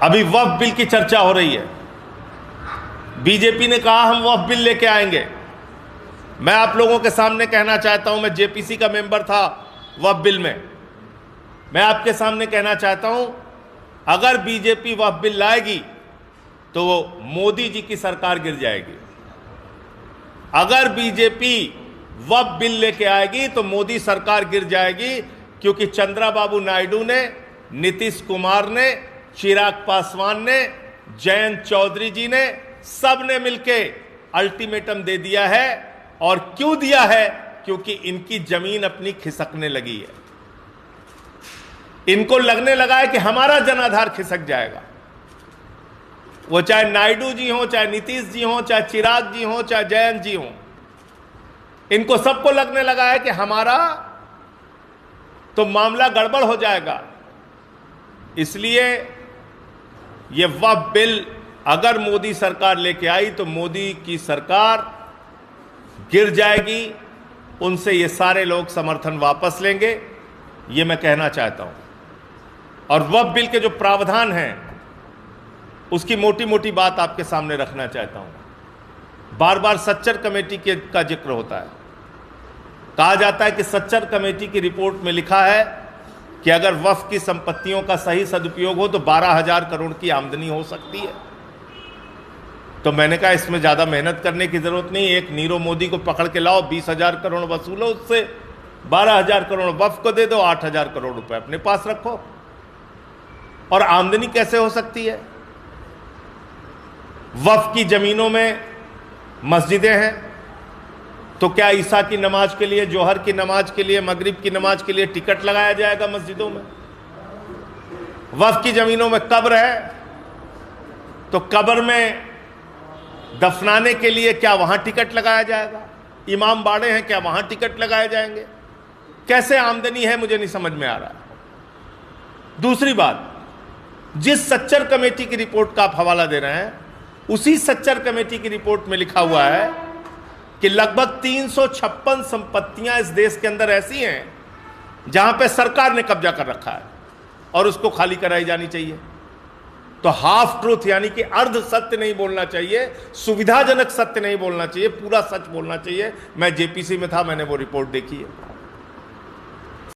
अभी वक्फ बिल की चर्चा हो रही है। बीजेपी ने कहा हम वक्फ बिल लेके आएंगे। मैं आप लोगों के सामने कहना चाहता हूं, मैं जेपीसी का मेंबर था वक्फ बिल में, मैं आपके सामने कहना चाहता हूं, अगर बीजेपी वक्फ बिल लाएगी तो वो मोदी जी की सरकार गिर जाएगी। अगर बीजेपी वक्फ बिल लेके आएगी तो मोदी सरकार गिर जाएगी, क्योंकि चंद्रबाबू नायडू ने, नीतीश कुमार ने, चिराग पासवान ने, जयंत चौधरी जी ने, सब ने मिलके अल्टीमेटम दे दिया है। और क्यों दिया है? क्योंकि इनकी जमीन अपनी खिसकने लगी है। इनको लगने लगा है कि हमारा जनाधार खिसक जाएगा। वो चाहे नायडू जी हो, चाहे नीतीश जी हो, चाहे चिराग जी हो, चाहे जयंत जी हो, इनको सबको लगने लगा है कि हमारा तो मामला गड़बड़ हो जाएगा। इसलिए ये वक्फ बिल अगर मोदी सरकार लेके आई तो मोदी की सरकार गिर जाएगी, उनसे ये सारे लोग समर्थन वापस लेंगे, ये मैं कहना चाहता हूं। और वक्फ बिल के जो प्रावधान हैं उसकी मोटी मोटी बात आपके सामने रखना चाहता हूं। बार बार सच्चर कमेटी का जिक्र होता है। कहा जाता है कि सच्चर कमेटी की रिपोर्ट में लिखा है कि अगर वक्फ की संपत्तियों का सही सदुपयोग हो तो 12,000 करोड़ की आमदनी हो सकती है। तो मैंने कहा इसमें ज़्यादा मेहनत करने की ज़रूरत नहीं, एक नीरव मोदी को पकड़ के लाओ, 20,000 करोड़ वसूलो उससे, 12,000 करोड़ वक्फ को दे दो, 8,000 करोड़ रुपए अपने पास रखो। और आमदनी कैसे हो सकती है? वक्फ की ज़मीनों में मस्जिदें हैं, तो क्या ईसा की नमाज के लिए, जोहर की नमाज के लिए, मगरिब की नमाज के लिए टिकट लगाया जाएगा मस्जिदों में? वक्फ की ज़मीनों में कब्र है, तो कब्र में दफनाने के लिए क्या वहां टिकट लगाया जाएगा? इमाम बाड़े हैं, क्या वहां टिकट लगाए जाएंगे? कैसे आमदनी है, मुझे नहीं समझ में आ रहा। दूसरी बात, जिस सच्चर कमेटी की रिपोर्ट का आप हवाला दे रहे हैं, उसी सच्चर कमेटी की रिपोर्ट में लिखा हुआ है कि लगभग 356 संपत्तियां इस देश के अंदर ऐसी हैं जहां पे सरकार ने कब्जा कर रखा है और उसको खाली कराई जानी चाहिए। तो हाफ ट्रूथ यानी कि अर्ध सत्य नहीं बोलना चाहिए, सुविधाजनक सत्य नहीं बोलना चाहिए, पूरा सच बोलना चाहिए। मैं जेपीसी में था, मैंने वो रिपोर्ट देखी है।